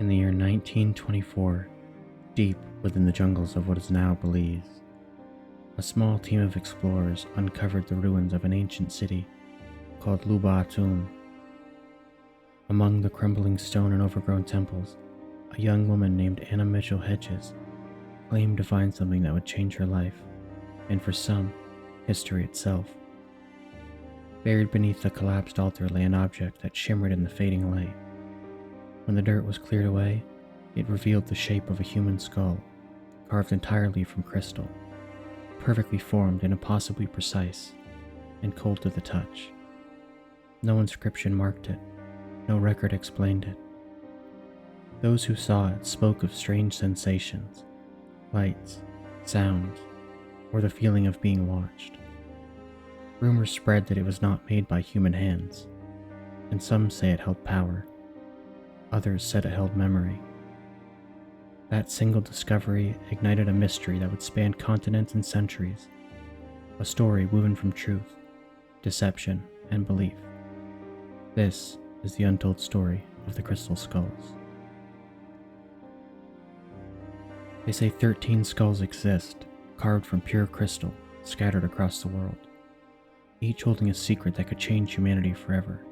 In the year 1924, deep within the jungles of what is now Belize, a small team of explorers uncovered the ruins of an ancient city called Luba Atum. Among the crumbling stone and overgrown temples, a young woman named Mitchell-Hedges claimed to find something that would change her life, and for some, history itself. Buried beneath the collapsed altar lay an object that shimmered in the fading light. When the dirt was cleared away, it revealed the shape of a human skull, carved entirely from crystal, perfectly formed and impossibly precise, and cold to the touch. No inscription marked it, no record explained it. Those who saw it spoke of strange sensations, lights, sounds, or the feeling of being watched. Rumors spread that it was not made by human hands, and some say it held power. Others said it held memory. That single discovery ignited a mystery that would span continents and centuries, a story woven from truth, deception, and belief. This is the untold story of the crystal skulls. They say 13 skulls exist, carved from pure crystal, scattered across the world, each holding a secret that could change humanity forever.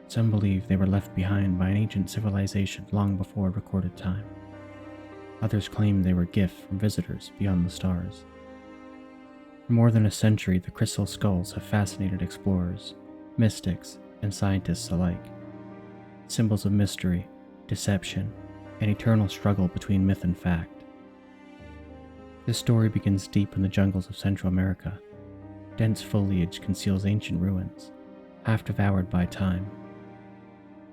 Some believe they were left behind by an ancient civilization long before recorded time. Others claim they were gifts from visitors beyond the stars. For more than a century, the crystal skulls have fascinated explorers, mystics, and scientists alike. Symbols of mystery, deception, and eternal struggle between myth and fact. This story begins deep in the jungles of Central America. Dense foliage conceals ancient ruins, half devoured by time.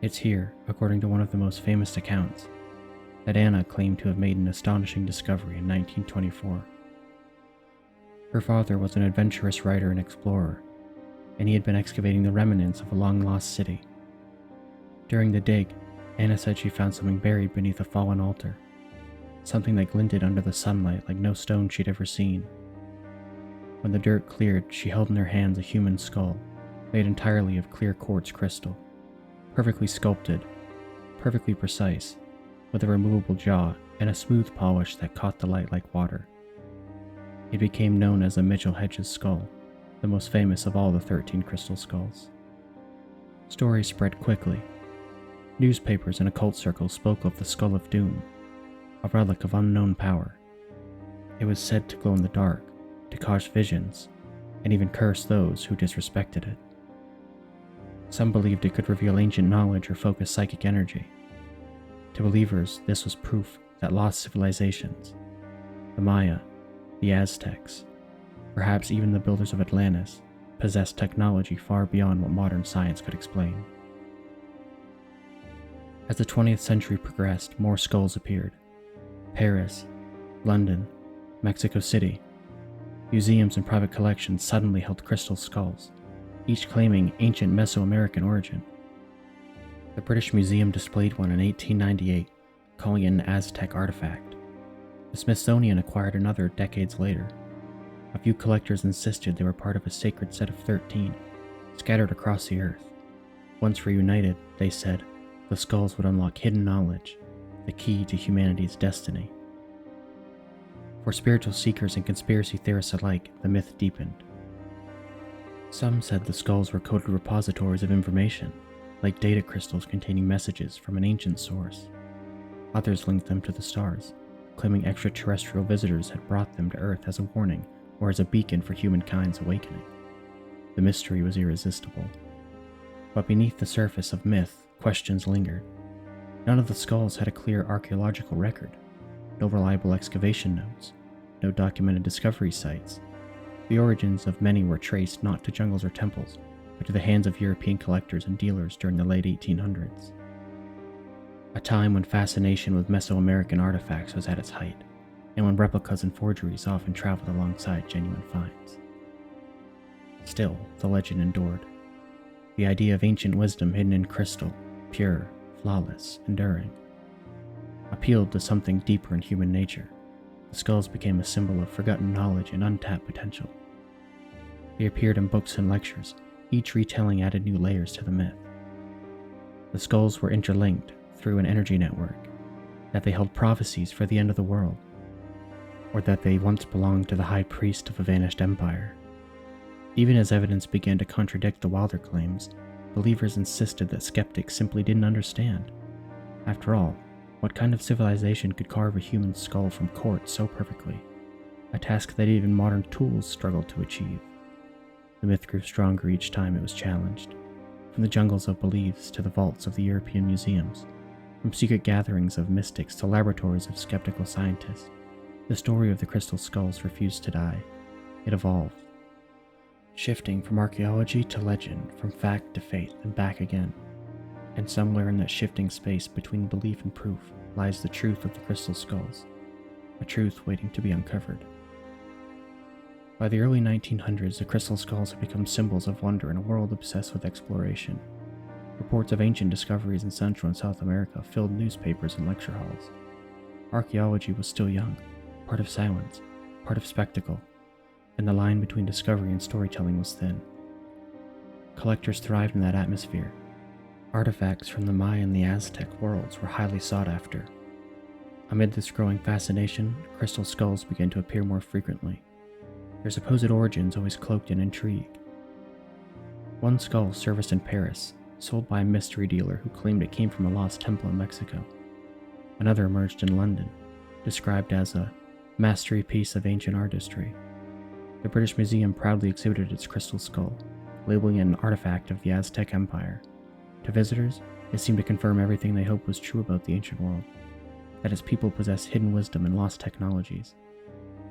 It's here, according to one of the most famous accounts, that Anna claimed to have made an astonishing discovery in 1924. Her father was an adventurous writer and explorer, and he had been excavating the remnants of a long-lost city. During the dig, Anna said she found something buried beneath a fallen altar, something that glinted under the sunlight like no stone she'd ever seen. When the dirt cleared, she held in her hands a human skull, made entirely of clear quartz crystal, perfectly sculpted, perfectly precise, with a removable jaw and a smooth polish that caught the light like water. It became known as the Mitchell-Hedges skull, the most famous of all the 13 crystal skulls. Stories spread quickly. Newspapers and occult circles spoke of the Skull of Doom, a relic of unknown power. It was said to glow in the dark, to cause visions, and even curse those who disrespected it. Some believed it could reveal ancient knowledge or focus psychic energy. To believers, this was proof that lost civilizations, the Maya, the Aztecs, perhaps even the builders of Atlantis, possessed technology far beyond what modern science could explain. As the 20th century progressed, more skulls appeared. Paris, London, Mexico City. Museums and private collections suddenly held crystal skulls, each claiming ancient Mesoamerican origin. The British Museum displayed one in 1898, calling it an Aztec artifact. The Smithsonian acquired another decades later. A few collectors insisted they were part of a sacred set of 13, scattered across the earth. Once reunited, they said, the skulls would unlock hidden knowledge, the key to humanity's destiny. For spiritual seekers and conspiracy theorists alike, the myth deepened. Some said the skulls were coded repositories of information, like data crystals containing messages from an ancient source. Others linked them to the stars, claiming extraterrestrial visitors had brought them to Earth as a warning or as a beacon for humankind's awakening. The mystery was irresistible. But beneath the surface of myth, questions lingered. None of the skulls had a clear archaeological record, no reliable excavation notes, no documented discovery sites. The origins of many were traced not to jungles or temples, but to the hands of European collectors and dealers during the late 1800s. A time when fascination with Mesoamerican artifacts was at its height, and when replicas and forgeries often traveled alongside genuine finds. Still, the legend endured. The idea of ancient wisdom hidden in crystal, pure, flawless, enduring, appealed to something deeper in human nature. The skulls became a symbol of forgotten knowledge and untapped potential. They appeared in books and lectures, each retelling added new layers to the myth. The skulls were interlinked, through an energy network, that they held prophecies for the end of the world, or that they once belonged to the high priest of a vanished empire. Even as evidence began to contradict the wilder claims, believers insisted that skeptics simply didn't understand. After all, what kind of civilization could carve a human skull from quartz so perfectly? A task that even modern tools struggled to achieve. The myth grew stronger each time it was challenged. From the jungles of Belize to the vaults of the European museums, from secret gatherings of mystics to laboratories of skeptical scientists, the story of the crystal skulls refused to die. It evolved, shifting from archaeology to legend, from fact to faith, and back again. And somewhere in that shifting space between belief and proof lies the truth of the crystal skulls, a truth waiting to be uncovered. By the early 1900s, the crystal skulls had become symbols of wonder in a world obsessed with exploration. Reports of ancient discoveries in Central and South America filled newspapers and lecture halls. Archaeology was still young, part of silence, part of spectacle, and the line between discovery and storytelling was thin. Collectors thrived in that atmosphere. Artifacts from the Maya and the Aztec worlds were highly sought after. Amid this growing fascination, crystal skulls began to appear more frequently, their supposed origins always cloaked in intrigue. One skull surfaced in Paris, sold by a mystery dealer who claimed it came from a lost temple in Mexico. Another emerged in London, described as a masterpiece of ancient artistry. The British Museum proudly exhibited its crystal skull, labeling it an artifact of the Aztec Empire. To visitors, it seemed to confirm everything they hoped was true about the ancient world, that its people possessed hidden wisdom and lost technologies.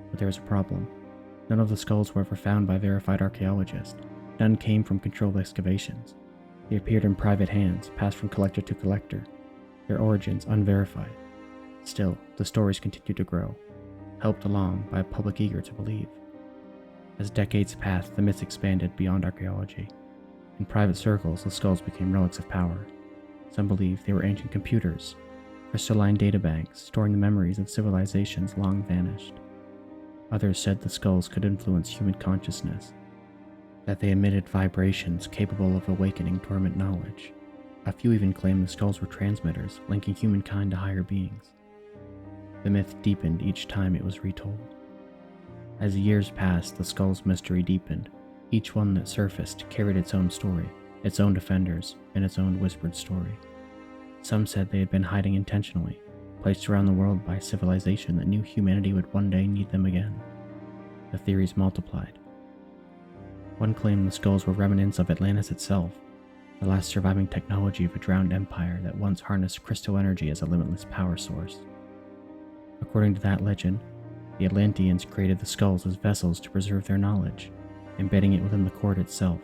But there was a problem. None of the skulls were ever found by verified archaeologists. None came from controlled excavations. They appeared in private hands, passed from collector to collector, their origins unverified. Still, the stories continued to grow, helped along by a public eager to believe. As decades passed, the myths expanded beyond archaeology. In private circles, the skulls became relics of power. Some believed they were ancient computers, crystalline databanks storing the memories of civilizations long vanished. Others said the skulls could influence human consciousness, that they emitted vibrations capable of awakening dormant knowledge. A few even claimed the skulls were transmitters, linking humankind to higher beings. The myth deepened each time it was retold. As the years passed, the skull's mystery deepened. Each one that surfaced carried its own story, its own defenders, and its own whispered story. Some said they had been hiding intentionally, placed around the world by a civilization that knew humanity would one day need them again. The theories multiplied. One claimed the skulls were remnants of Atlantis itself, the last surviving technology of a drowned empire that once harnessed crystal energy as a limitless power source. According to that legend, the Atlanteans created the skulls as vessels to preserve their knowledge, embedding it within the core itself.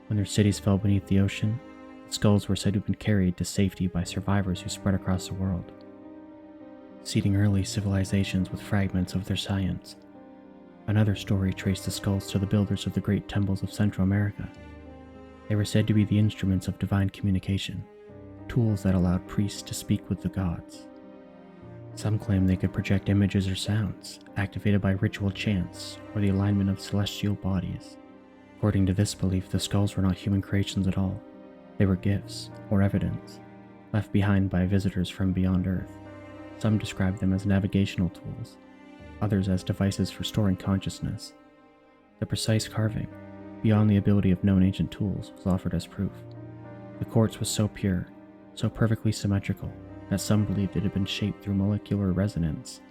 When their cities fell beneath the ocean, the skulls were said to have been carried to safety by survivors who spread across the world, seeding early civilizations with fragments of their science. Another story traced the skulls to the builders of the great temples of Central America. They were said to be the instruments of divine communication, tools that allowed priests to speak with the gods. Some claim they could project images or sounds, activated by ritual chants or the alignment of celestial bodies. According to this belief, the skulls were not human creations at all. They were gifts, or evidence, left behind by visitors from beyond Earth. Some describe them as navigational tools, others as devices for storing consciousness. The precise carving, beyond the ability of known ancient tools, was offered as proof. The quartz was so pure, so perfectly symmetrical, that some believed it had been shaped through molecular resonance,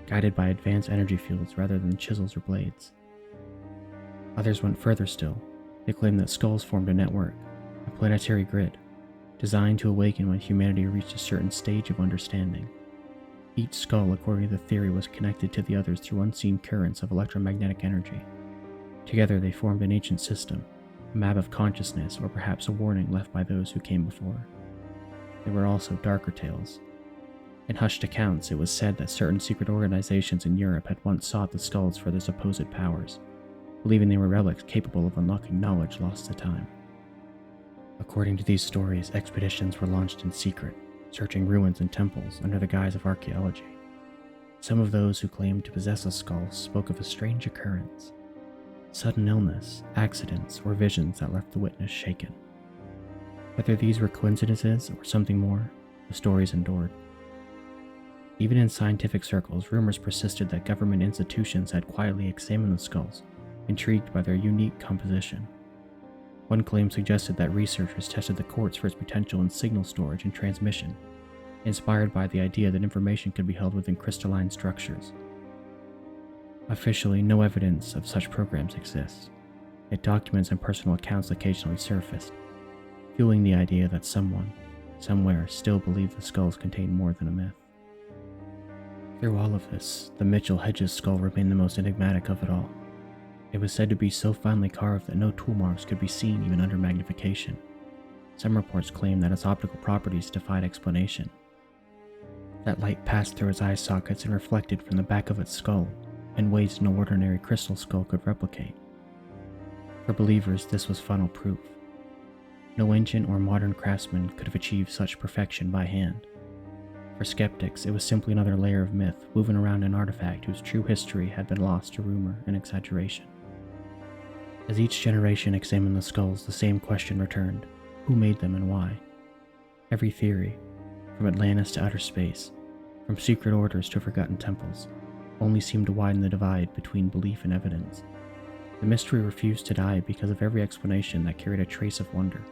guided by advanced energy fields rather than chisels or blades. Others went further still. They claimed that skulls formed a network, a planetary grid, designed to awaken when humanity reached a certain stage of understanding. Each skull, according to the theory, was connected to the others through unseen currents of electromagnetic energy. Together they formed an ancient system, a map of consciousness, or perhaps a warning left by those who came before. There were also darker tales. In hushed accounts, it was said that certain secret organizations in Europe had once sought the skulls for their supposed powers, believing they were relics capable of unlocking knowledge lost to time. According to these stories, expeditions were launched in secret, searching ruins and temples under the guise of archaeology. Some of those who claimed to possess a skull spoke of a strange occurrence, sudden illness, accidents, or visions that left the witness shaken. Whether these were coincidences or something more, the stories endured. Even in scientific circles, rumors persisted that government institutions had quietly examined the skulls, intrigued by their unique composition. One claim suggested that researchers tested the quartz for its potential in signal storage and transmission, inspired by the idea that information could be held within crystalline structures. Officially, no evidence of such programs exists, yet documents and personal accounts occasionally surfaced, fueling the idea that someone, somewhere, still believed the skulls contained more than a myth. Through all of this, the Mitchell-Hedges skull remained the most enigmatic of it all. It was said to be so finely carved that no tool marks could be seen even under magnification. Some reports claim that its optical properties defied explanation. That light passed through its eye sockets and reflected from the back of its skull in ways no ordinary crystal skull could replicate. For believers, this was final proof. No ancient or modern craftsman could have achieved such perfection by hand. For skeptics, it was simply another layer of myth woven around an artifact whose true history had been lost to rumor and exaggeration. As each generation examined the skulls, the same question returned: who made them and why? Every theory, from Atlantis to outer space, from secret orders to forgotten temples, only seemed to widen the divide between belief and evidence. The mystery refused to die because of every explanation that carried a trace of wonder.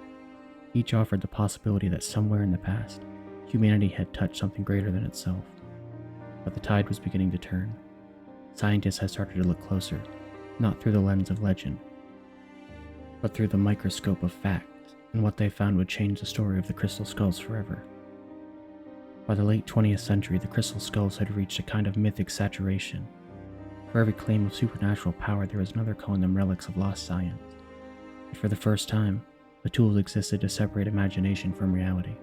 Each offered the possibility that somewhere in the past, humanity had touched something greater than itself. But the tide was beginning to turn. Scientists had started to look closer, not through the lens of legend, but through the microscope of fact, and what they found would change the story of the crystal skulls forever. By the late 20th century, the crystal skulls had reached a kind of mythic saturation. For every claim of supernatural power, there was another calling them relics of lost science. And for the first time, the tools existed to separate imagination from reality.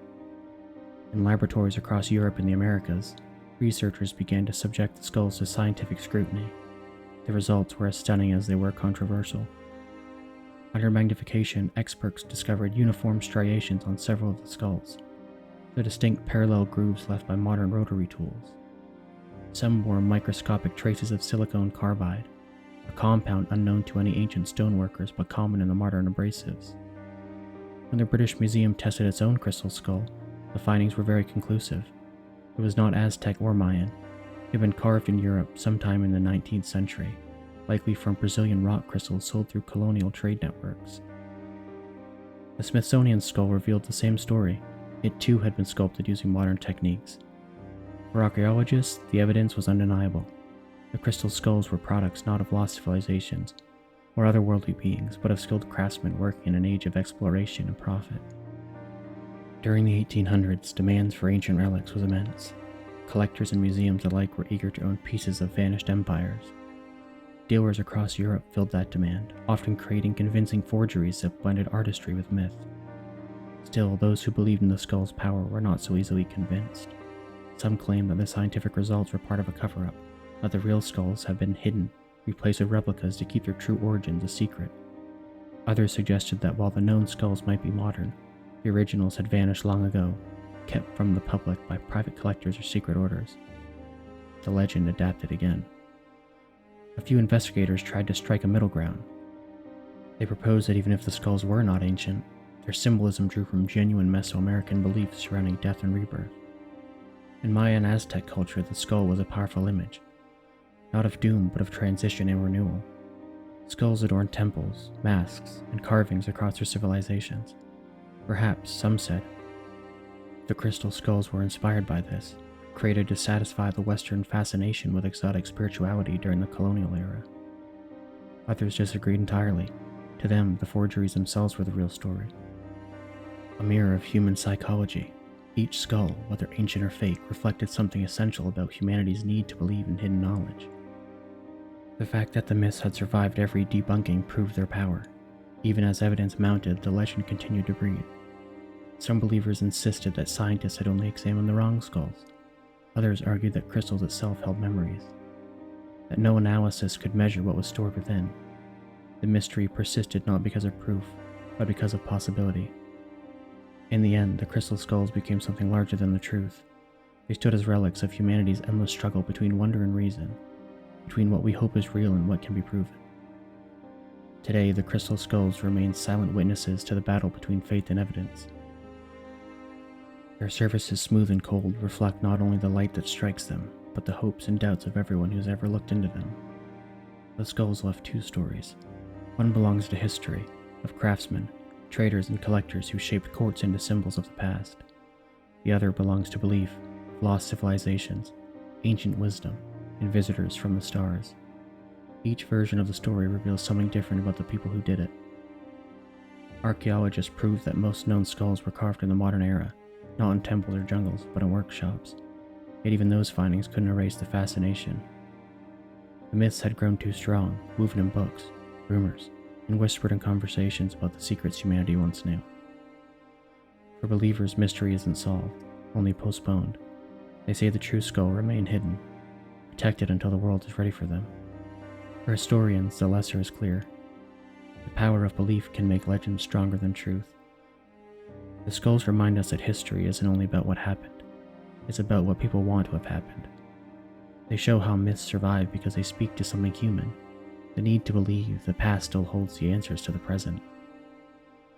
In laboratories across Europe and the Americas, researchers began to subject the skulls to scientific scrutiny. The results were as stunning as they were controversial. Under magnification, experts discovered uniform striations on several of the skulls, the distinct parallel grooves left by modern rotary tools. Some bore microscopic traces of silicon carbide, a compound unknown to any ancient stoneworkers but common in the modern abrasives. When the British Museum tested its own crystal skull, the findings were very conclusive. It was not Aztec or Mayan. It had been carved in Europe sometime in the 19th century, likely from Brazilian rock crystals sold through colonial trade networks. The Smithsonian skull revealed the same story. It too had been sculpted using modern techniques. For archaeologists, the evidence was undeniable. The crystal skulls were products not of lost civilizations or otherworldly beings, but of skilled craftsmen working in an age of exploration and profit. During the 1800s, demands for ancient relics was immense. Collectors and museums alike were eager to own pieces of vanished empires. Dealers across Europe filled that demand, often creating convincing forgeries that blended artistry with myth. Still, those who believed in the skull's power were not so easily convinced. Some claimed that the scientific results were part of a cover-up, that the real skulls had been hidden, replaced with replicas to keep their true origins a secret. Others suggested that while the known skulls might be modern, the originals had vanished long ago, kept from the public by private collectors or secret orders. The legend adapted again. A few investigators tried to strike a middle ground. They proposed that even if the skulls were not ancient, their symbolism drew from genuine Mesoamerican beliefs surrounding death and rebirth. In Maya and Aztec culture, the skull was a powerful image, not of doom but of transition and renewal. Skulls adorned temples, masks, and carvings across their civilizations. Perhaps, some said, the crystal skulls were inspired by this, created to satisfy the Western fascination with exotic spirituality during the colonial era. Others disagreed entirely. To them, the forgeries themselves were the real story. A mirror of human psychology, each skull, whether ancient or fake, reflected something essential about humanity's need to believe in hidden knowledge. The fact that the myths had survived every debunking proved their power. Even as evidence mounted, the legend continued to breathe. Some believers insisted that scientists had only examined the wrong skulls. Others argued that crystals itself held memories, that no analysis could measure what was stored within. The mystery persisted not because of proof, but because of possibility. In the end, the crystal skulls became something larger than the truth. They stood as relics of humanity's endless struggle between wonder and reason, between what we hope is real and what can be proven. Today, the crystal skulls remain silent witnesses to the battle between faith and evidence. Their surfaces, smooth and cold, reflect not only the light that strikes them, but the hopes and doubts of everyone who's ever looked into them. The skulls left two stories. One belongs to history, of craftsmen, traders, and collectors who shaped courts into symbols of the past. The other belongs to belief, of lost civilizations, ancient wisdom, and visitors from the stars. Each version of the story reveals something different about the people who did it. Archaeologists proved that most known skulls were carved in the modern era, not in temples or jungles, but in workshops. Yet even those findings couldn't erase the fascination. The myths had grown too strong, woven in books, rumors, and whispered in conversations about the secrets humanity once knew. For believers, mystery isn't solved, only postponed. They say the true skull remain hidden, protected until the world is ready for them. For historians, the lesser is clear. The power of belief can make legend stronger than truth. The skulls remind us that history isn't only about what happened, it's about what people want to have happened. They show how myths survive because they speak to something human, the need to believe the past still holds the answers to the present.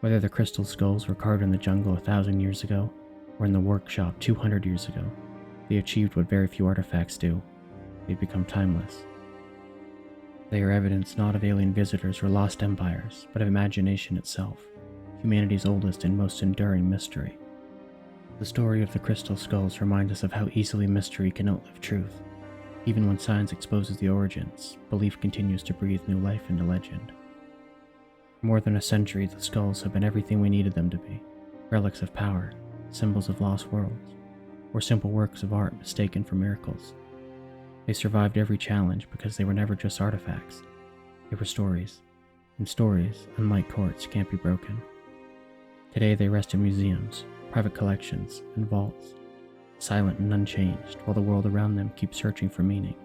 Whether the crystal skulls were carved in the jungle 1,000 years ago, or in the workshop 200 years ago, they achieved what very few artifacts do. They've become timeless. They are evidence not of alien visitors or lost empires, but of imagination itself, humanity's oldest and most enduring mystery. The story of the crystal skulls reminds us of how easily mystery can outlive truth. Even when science exposes the origins, belief continues to breathe new life into legend. For more than a century, the skulls have been everything we needed them to be: relics of power, symbols of lost worlds, or simple works of art mistaken for miracles. They survived every challenge because they were never just artifacts. They were stories, and stories, unlike courts, can't be broken. Today they rest in museums, private collections, and vaults, silent and unchanged, while the world around them keeps searching for meaning.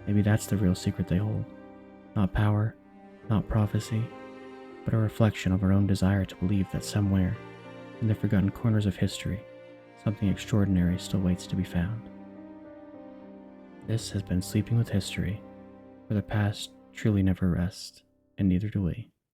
Maybe that's the real secret they hold. Not power, not prophecy, but a reflection of our own desire to believe that somewhere, in the forgotten corners of history, something extraordinary still waits to be found. This has been Sleeping with History, where the past truly never rests, and neither do we.